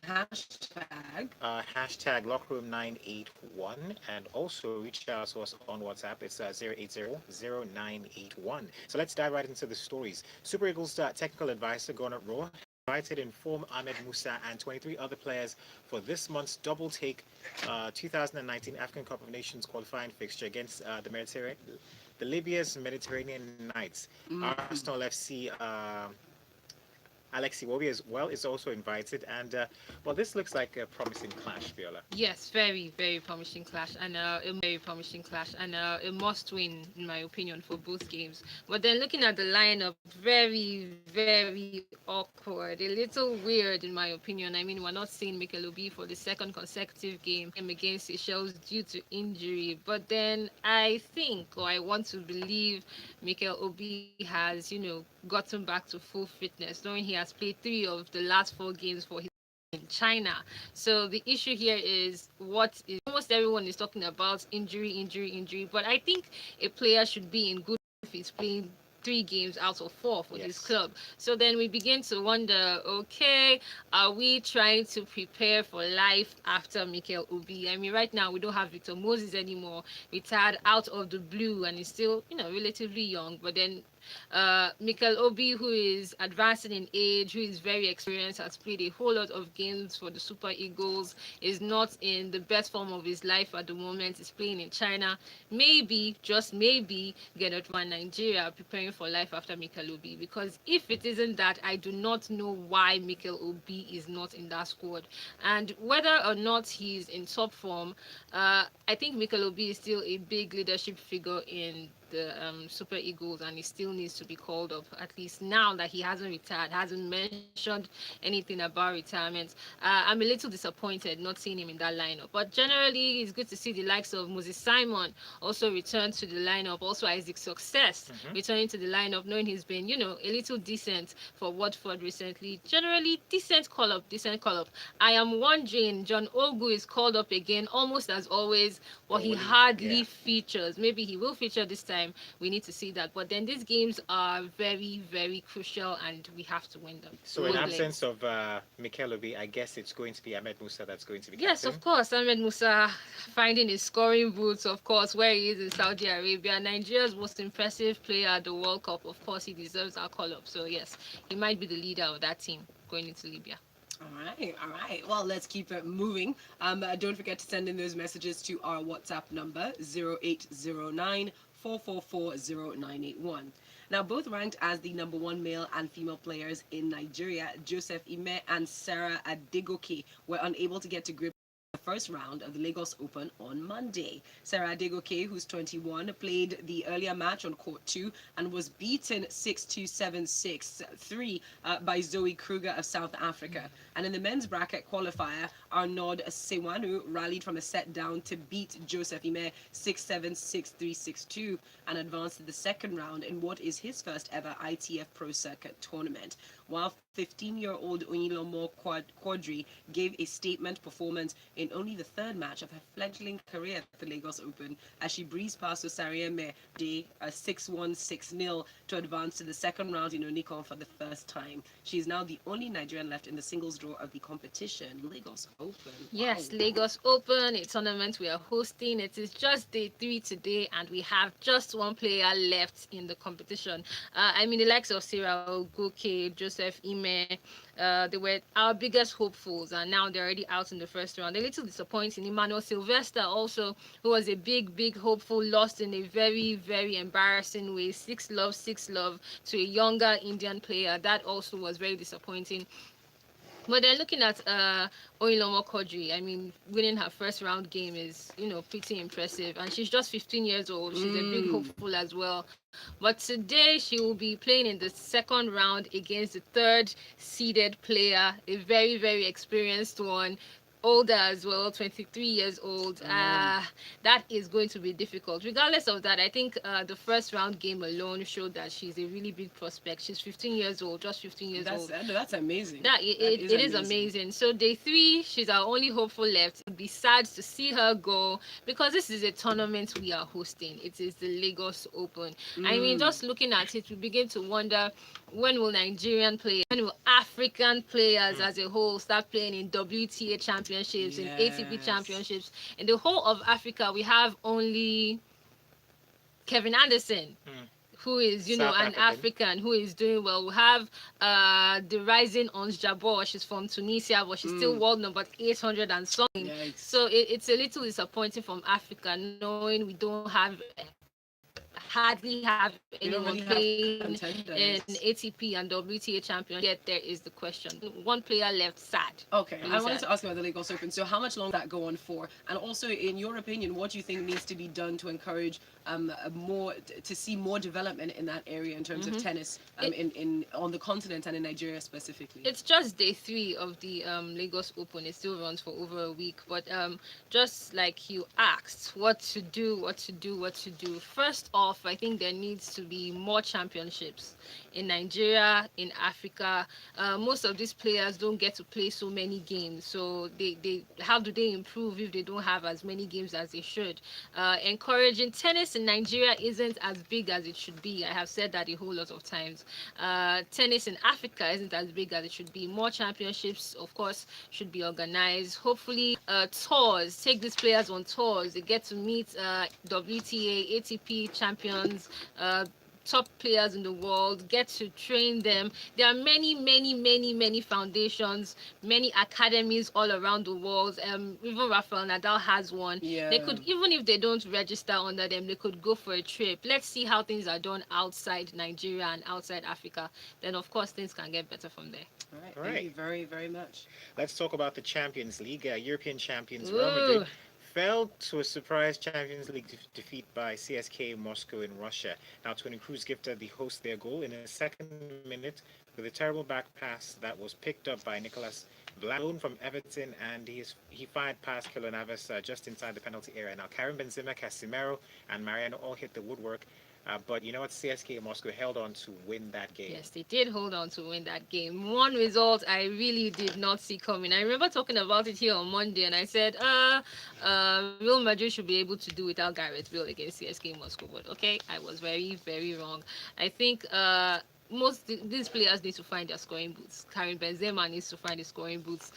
hashtag. Hashtag lockroom981, and also reach out to us on WhatsApp. It's 0800981. So let's dive right into the stories. Super Eagles technical advisor Gordon Rohr invited inform Ahmed Musa and 23 other players for this month's double take 2019 African Cup of Nations qualifying fixture against the Libya's Mediterranean Knights. Arsenal FC Alexi Wobi as well is also invited, and well, this looks like a promising clash, Viola. Yes, very, very promising clash, and a must-win in my opinion for both games. But then looking at the lineup, very, very awkward, a little weird in my opinion. I mean, we're not seeing Mikel Obi for the second consecutive game against Seychelles due to injury. But then I think, or I want to believe, Mikel Obi has, gotten back to full fitness, knowing he has played 3 of the last 4 games for his in China. So the issue here is what is almost everyone is talking about injury, injury, injury. But I think a player should be in good if he's playing 3 games out of 4 for this club. So then we begin to wonder, okay, are we trying to prepare for life after Mikel Obi? I mean, right now we don't have Victor Moses anymore, retired out of the blue, and he's still, relatively young. But then Mikel Obi, who is advancing in age, who is very experienced, has played a whole lot of games for the Super Eagles, is not in the best form of his life at the moment, is playing in China. Maybe, just maybe, get out from Nigeria, preparing for life after Mikel Obi. Because if it isn't that, I do not know why Mikel Obi is not in that squad. And whether or not he's in top form, I think Mikel Obi is still a big leadership figure in the Super Eagles, and he still needs to be called up, at least now that he hasn't retired, hasn't mentioned anything about retirement. I'm a little disappointed not seeing him in that lineup, but generally it's good to see the likes of Moses Simon also return to the lineup, also Isaac Success returning to the lineup, knowing he's been, a little decent for Watford recently. Generally decent call up. I am wondering, John Ogu is called up again almost as always, but he hardly features. Maybe he will feature this time. We need to see that. But then these games are very, very crucial, and we have to win them. So in absence of Mikel Obi, I guess it's going to be Ahmed Musa that's going to be captain. Yes, of course. Ahmed Musa finding his scoring boots, of course, where he is in Saudi Arabia. Nigeria's most impressive player at the World Cup. Of course, he deserves our call up. So yes, he might be the leader of that team going into Libya. All right. Well, let's keep it moving. Don't forget to send in those messages to our WhatsApp number 0809 444 0981. Now, both ranked as the #1 male and female players in Nigeria, Joseph Ime and Sarah Adegoke were unable to get to grips the first round of the Lagos Open on Monday. Sarah Adegoke, who's 21, played the earlier match on court 2 and was beaten 6-2, 7-6, 3 by Zoe Kruger of South Africa. And in the men's bracket qualifier, Arnaud Sewanu rallied from a set down to beat Joseph Ime 6-7, 6-3, 6-2 and advanced to the second round in what is his first ever ITF Pro Circuit tournament. While 15-year-old Onilomo Quadri gave a statement performance in only the third match of her fledgling career at the Lagos Open as she breezed past Osarieme Day 6-1, 6-0 to advance to the second round in Onikon for the first time. She is now the only Nigerian left in the singles draw of the competition, Lagos Open. Yes, Lagos Open, a tournament we are hosting. It is just day 3 today, and we have just one player left in the competition. The likes of Sarah Ogoke, Joseph Ime, they were our biggest hopefuls, and now they're already out in the first round. A little disappointing. Emmanuel Sylvester also, who was a big hopeful, lost in a very, very embarrassing way. 6-love to a younger Indian player. That also was very disappointing. But then looking at Oilomo Kodri, winning her first round game is, pretty impressive. And she's just 15 years old. She's a big hopeful as well. But today she will be playing in the second round against the third seeded player, a very, very experienced one. Older as well, 23 years old. That is going to be difficult. Regardless of that, I think the first round game alone showed that she's a really big prospect. She's 15 years old, just 15 years old. That's amazing. It is amazing. So day 3, she's our only hopeful left. It'd be sad to see her go because this is a tournament we are hosting. It is the Lagos Open. Just looking at it, we begin to wonder when will Nigerian players, when will African players as a whole start playing in WTA championships, in ATP championships? In the whole of Africa, we have only Kevin Anderson, who is, you know, South an African who is doing well. We have the rising Ons Jabeur. She's from Tunisia, but she's still world number 800 and something. Yikes. So it's a little disappointing from Africa, knowing we don't have hardly have anyone really have playing contenders. in ATP and WTA champion. Yet there is the question. One player left sad. Okay, Really I wanted sad. to ask about the Lagos Open. So, how much longer does that go on for? And also, in your opinion, what do you think needs to be done to encourage more to see more development in that area in terms of tennis in on the continent and in Nigeria specifically? It's just day 3 of the Lagos Open. It still runs for over a week. But just like you asked, what to do. First off, I think there needs to be more championships in Nigeria, in Africa. Most of these players don't get to play so many games. So they how do they improve if they don't have as many games as they should? Encouraging tennis in Nigeria isn't as big as it should be. I have said that a whole lot of times. Tennis in Africa isn't as big as it should be. More championships, of course, should be organized. Hopefully, tours, take these players on tours. They get to meet WTA, ATP champions, top players in the world, get to train them. There are many foundations, many academies all around the world. Even Rafael Nadal has one. Yeah. They could, even if they don't register under them, they could go for a trip. Let's see how things are done outside Nigeria and outside Africa. Then, of course, things can get better from there. All right. All Thank right. you very, very much. Let's talk about the Champions League. European champions Ooh. Real Madrid fell to a surprise Champions League defeat by CSKA Moscow in Russia. Now, Toni Kroos gifted the host their goal in the second minute with a terrible back pass that was picked up by Nicolas Blackburn from Everton, and he fired past Keylor Navas just inside the penalty area. Now, Karim Benzema, Casemiro, and Mariano all hit the woodwork. But you know what? CSKA Moscow held on to win that game. Yes, they did hold on to win that game. One result I really did not see coming. I remember talking about it here on Monday, and I said, Real Madrid should be able to do without Gareth Bale against CSKA Moscow. But okay, I was very, very wrong. I think these players need to find their scoring boots. Karim Benzema needs to find his scoring boots.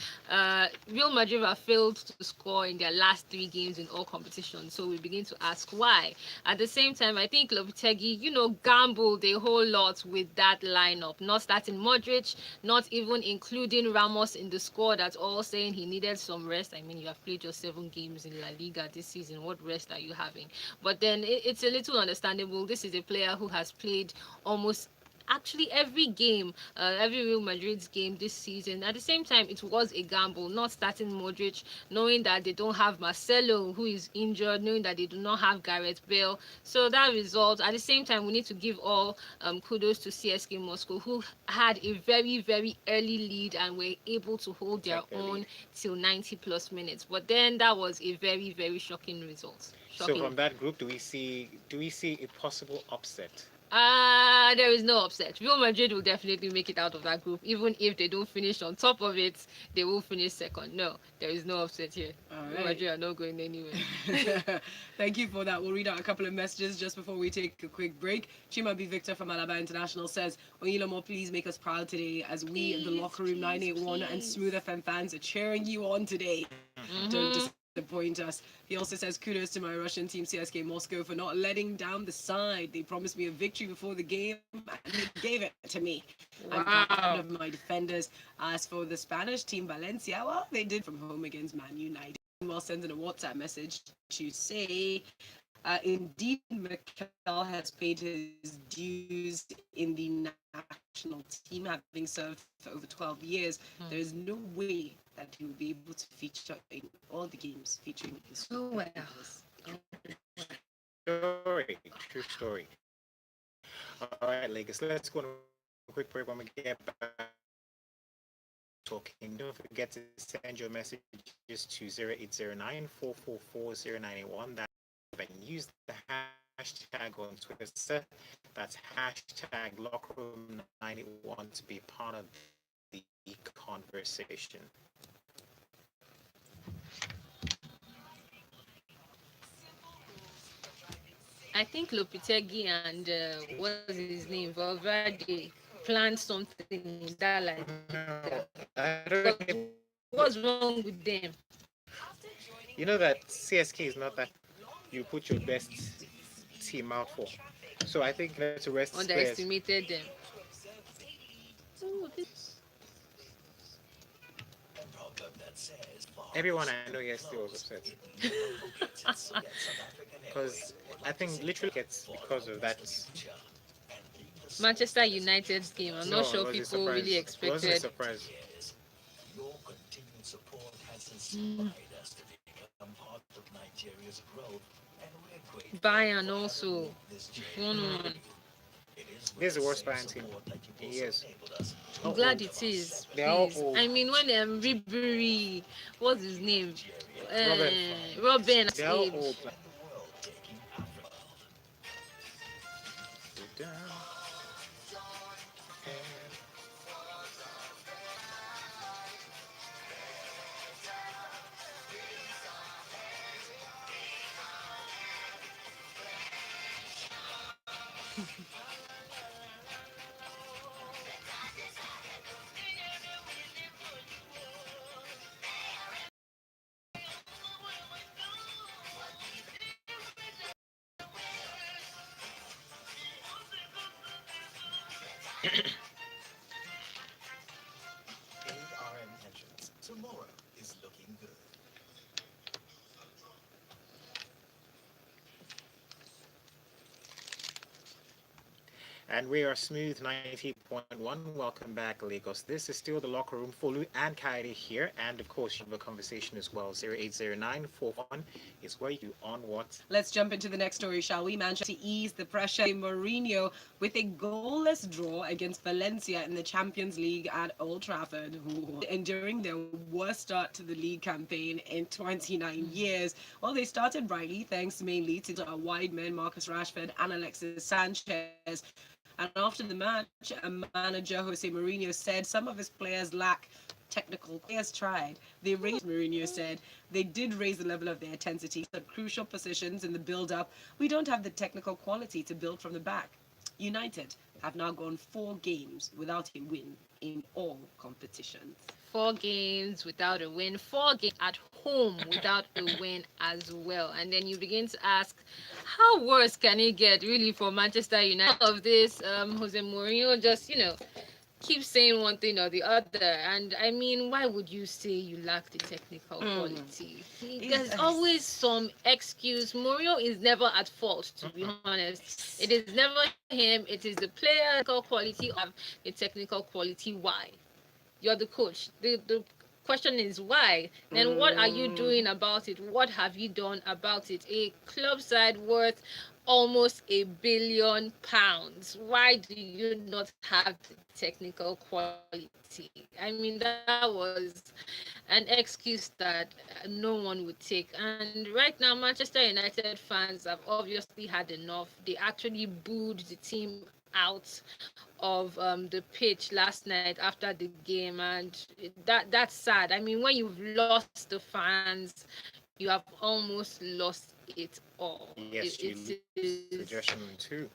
Real Madrid have failed to score in their last 3 games in all competitions, so we begin to ask why. At the same time, I think Lopetegui, gambled a whole lot with that lineup, not starting Modric, not even including Ramos in the squad at all, saying he needed some rest. I mean, you have played just 7 games in La Liga this season. What rest are you having? But then it's a little understandable. This is a player who has played almost actually every game, every Real Madrid's game this season. At the same time, it was a gamble, not starting Modric, knowing that they don't have Marcelo, who is injured, knowing that they do not have Gareth Bale. So that result, at the same time, we need to give all kudos to CSKA Moscow, who had a very, very early lead and were able to hold their own till 90 plus minutes. But then that was a very, very shocking result. So from that group, do we see a possible upset? There is no upset. Real Madrid will definitely make it out of that group. Even if they don't finish on top of it, they will finish second. No, there is no upset here. Real Madrid are not going anywhere. Thank you for that. We'll read out a couple of messages just before we take a quick break. Chimabi Victor from Alaba International says, Oyinlomo, please make us proud today as we in the locker room 981 and Smooth FM fans are cheering you on today. Don't disappoint us. He also says, kudos to my Russian team CSKA Moscow for not letting down the side. They promised me a victory before the game and they gave it to me. Wow. I'm proud of my defenders. As for the Spanish team Valencia, well, they did from home against Man United. Well, sending a WhatsApp message to say, indeed, Mikel has paid his dues in the national team, having served for over 12 years. There is no way that he will be able to feature in all the games featuring his well. True story. All right, Lagos, let's go on a quick break. When we get back talking, don't forget to send your messages to 0809 444 0981. That and use the hashtag on Twitter. That's hashtag Lockroom91 to be part of the conversation. I think Lopetegui and what's his name, Valverde, planned something in that like I don't know. what's wrong with them? You know that CSK is not that you put your best team out for. So I think to rest his players. Underestimated them. Everyone I know yesterday was upset because I think literally it's because of that. Manchester United's game. I'm not No, it sure was a people really surprise. It wasn't a expected. surprise. Bayern also 1-1. This is the worst Bayern team in years. I'm How glad old? it is. They're all Please. old. I mean, when Ribery, what's his name? Robin. Robin They're all age. old. And we are Smooth 90.1. Welcome back, Lagos. This is still the locker room. Folu and Kayode here. And of course, you have a conversation as well. 080941 is where you on what? Let's jump into the next story, shall we? Manchester to ease the pressure. Mourinho with a goalless draw against Valencia in the Champions League at Old Trafford, who enduring their worst start to the league campaign in 29 years. Well, they started brightly, thanks mainly to our wide men Marcus Rashford and Alexis Sanchez. And after the match, manager Jose Mourinho said some of his players lack technical. Players tried. They raised, Mourinho said, they did raise the level of their intensity at crucial positions in the build-up. We don't have the technical quality to build from the back. United have now gone 4 games without a win in all competitions. 4 games without a win, 4 games at home without a win as well. And then you begin to ask, how worse can it get really for Manchester United? Of this, Jose Mourinho just, keep saying one thing or the other. And I mean, why would you say you lack the technical quality? There's always some excuse. Mourinho is never at fault, to be honest. It is never him. It is the player quality of the technical quality. Why? You're the coach. The question is why. Then what are you doing about it? What have you done about it? A club side worth almost £1 billion. Why do you not have the technical quality? I mean, that was an excuse that no one would take. And right now, Manchester United fans have obviously had enough. They actually booed the team out of the pitch last night after the game, and that's sad. I mean, when you've lost the fans, you have almost lost it all. Yes, you lose the dressing room too.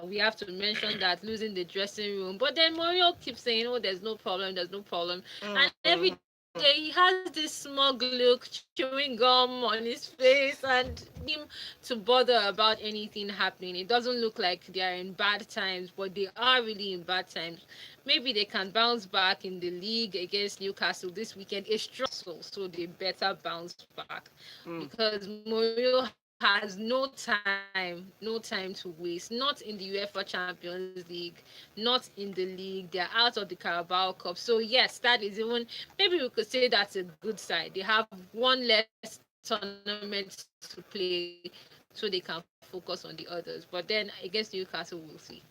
We have to mention that, losing the dressing room. But then Mourinho keeps saying, "Oh, there's no problem, there's no problem," and every day he has this smug look, chewing gum on his face, and him to bother about anything happening. It doesn't look like they are in bad times, but they are really in bad times. Maybe they can bounce back in the league against Newcastle this weekend. It's stressful, so they better bounce back because Mourinho has no time to waste. Not in the UEFA Champions League, not in the league. They're out of the Carabao Cup. So yes, that is even, maybe we could say that's a good side. They have one less tournament to play, so they can focus on the others. But then against Newcastle, we'll see.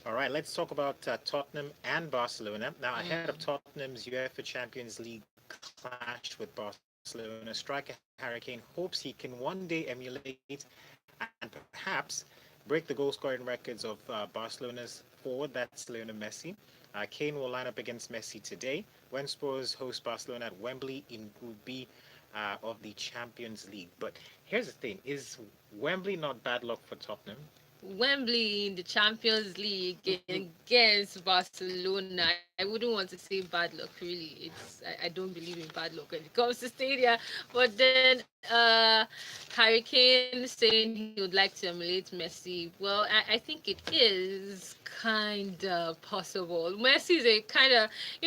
All right, let's talk about Tottenham and Barcelona. Now, ahead of Tottenham's UEFA Champions League clash with Barcelona, striker Harry Kane hopes he can one day emulate and perhaps break the goal-scoring records of Barcelona's forward, that's Lionel Messi. Kane will line up against Messi today when Spurs host Barcelona at Wembley in Group B of the Champions League. But here's the thing, is Wembley not bad luck for Tottenham? Wembley in the Champions League against Barcelona. I wouldn't want to say bad luck, really. I don't believe in bad luck when it comes to Stadia. But then Harry Kane saying he would like to emulate Messi. Well, I think it is kind of possible. Messi is a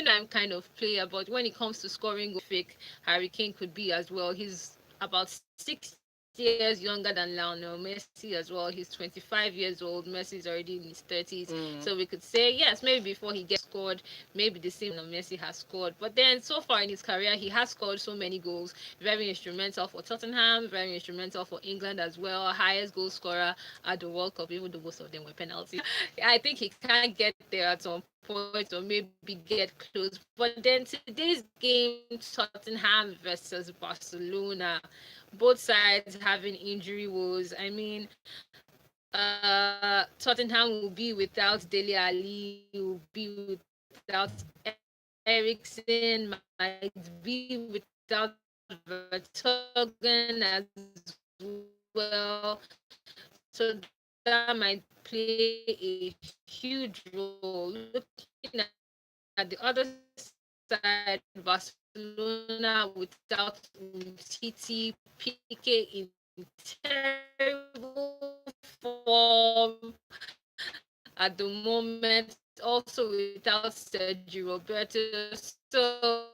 I'm kind of player, but when it comes to scoring, fake Harry Kane could be as well. He's about 6 years younger than Lionel Messi as well. He's 25 years old. Messi is already in his 30s. So we could say, yes, maybe before he gets scored, maybe the same Messi has scored. But then so far in his career, he has scored so many goals. Very instrumental for Tottenham, very instrumental for England as well. Highest goal scorer at the World Cup, even though most of them were penalties. I think he can get there at some point or maybe get close. But then today's game, Tottenham versus Barcelona, both sides having injury woes. I mean, Tottenham will be without Dele Ali, will be without Eriksen, might be without Vertonghen as well. So that might play a huge role. Looking at the other side, Barcelona without Umtiti, Piqué in terrible form at the moment, also without Sergio Roberto. So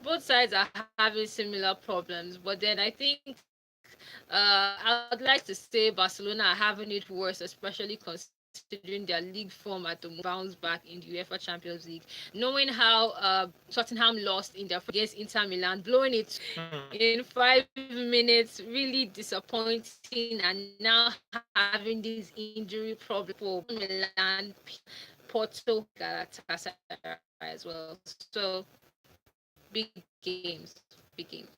both sides are having similar problems. But then I think I would like to say Barcelona are having it worse, especially considering their league form at the moment bounce back in the UEFA Champions League. Knowing how Tottenham lost in their against Inter Milan, blowing it in 5 minutes, really disappointing, and now having these injury problems for Milan, Porto, Galatasaray as well. So big games, big games.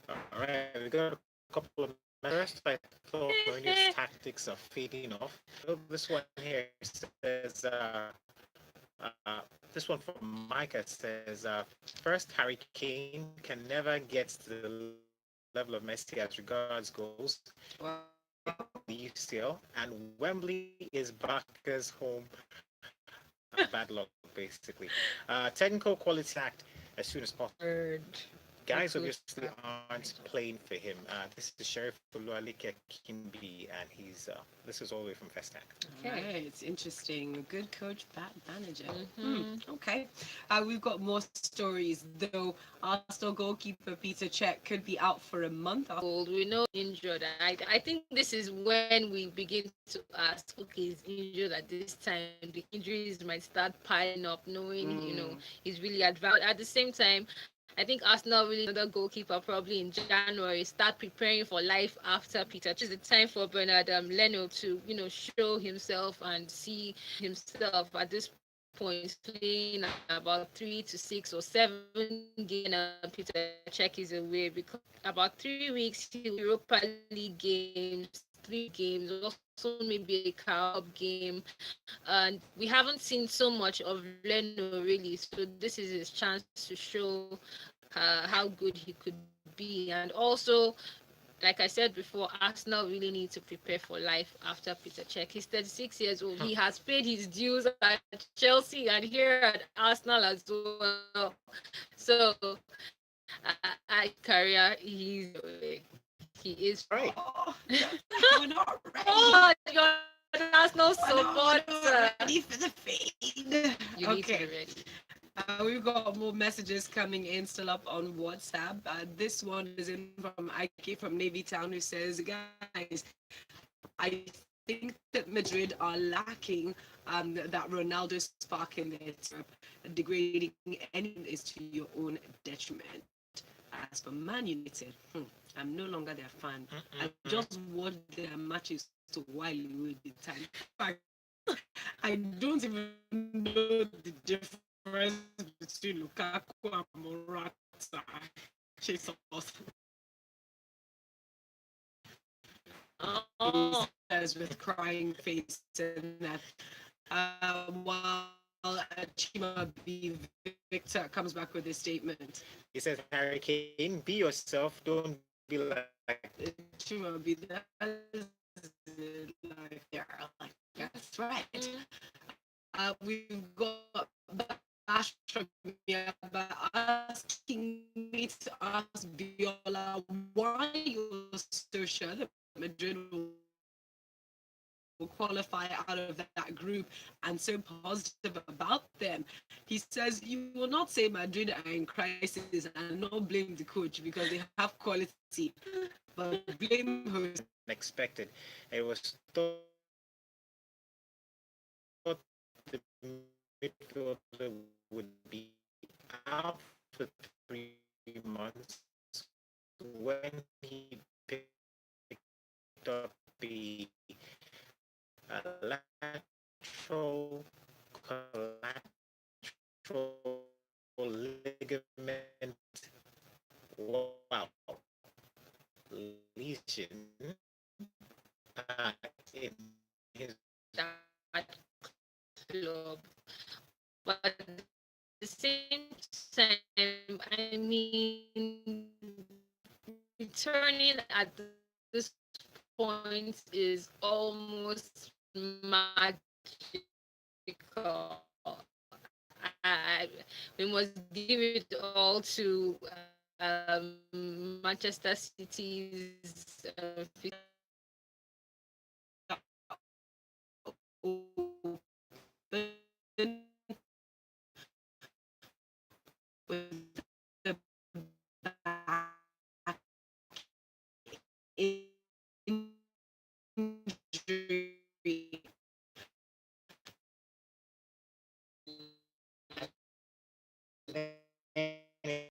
All right, we got a couple of first. I thought Mourinho's tactics are fading off. Oh, this one here says, this one from Micah says, first, Harry Kane can never get to the level of Messi as regards goals. Wow. The UCL, and Wembley is Barker's home. Bad luck, basically. Technical quality act as soon as possible. Word. Guys obviously aren't playing for him. This is Sheriff Oluwaleke Kimbi, and this is all the way from Festac. Right, it's interesting. Good coach, bad manager. Mm-hmm. Okay. We've got more stories, though. Arsenal goalkeeper Petr Cech could be out for a month. We know injured. I think this is when we begin to ask, okay, he's injured at this time. The injuries might start piling up, knowing, he's really advanced. But at the same time, I think Arsenal really another goalkeeper probably in January, start preparing for life after Peter. Just the time for Bernard Leno to, show himself and see himself at this point. He's playing about 3 to 6 or 7 games when Peter Cech is away, because about 3 weeks he will be Europa League games, 3 games, also maybe a Cup game. And we haven't seen so much of Leno really, so this is his chance to show how good he could be. And also, like I said before, Arsenal really need to prepare for life after Peter Cech. He's 36 years old. He has paid his dues at Chelsea and here at Arsenal as well. So career, he is All right. Oh, we're not ready. oh, you're an Arsenal We're supporter. not ready for the fade. You need to be Okay. ready. We've got more messages coming in still up on WhatsApp. This one is in from Ike from Navy Town, who says, guys, I think that Madrid are lacking that Ronaldo spark in their team. Degrading anyone is to your own detriment. As for Man United, I'm no longer their fan. I just watch their matches to while away the time. In fact, I don't even know the difference between Lukaku and Morata. Chase us. He Oh, says with crying face, and that while Chima B. Victor comes back with a statement. He says, Harry Kane, be yourself. Don't be like Chima B. That's life there. Like, that's right. We've got Bash from me by asking me to ask Biola why you're so sure that Madrid will qualify out of that group and so positive about them. He says you will not say Madrid are in crisis and not blame the coach because they have quality, but blame host. Expected. It was thought the midfielder would be out for 3 months when he picked up a lateral collateral ligament, wow, lesion in his That club. But at the same time, I mean, returning at this point is almost magical. We must give it all to Manchester City's with the back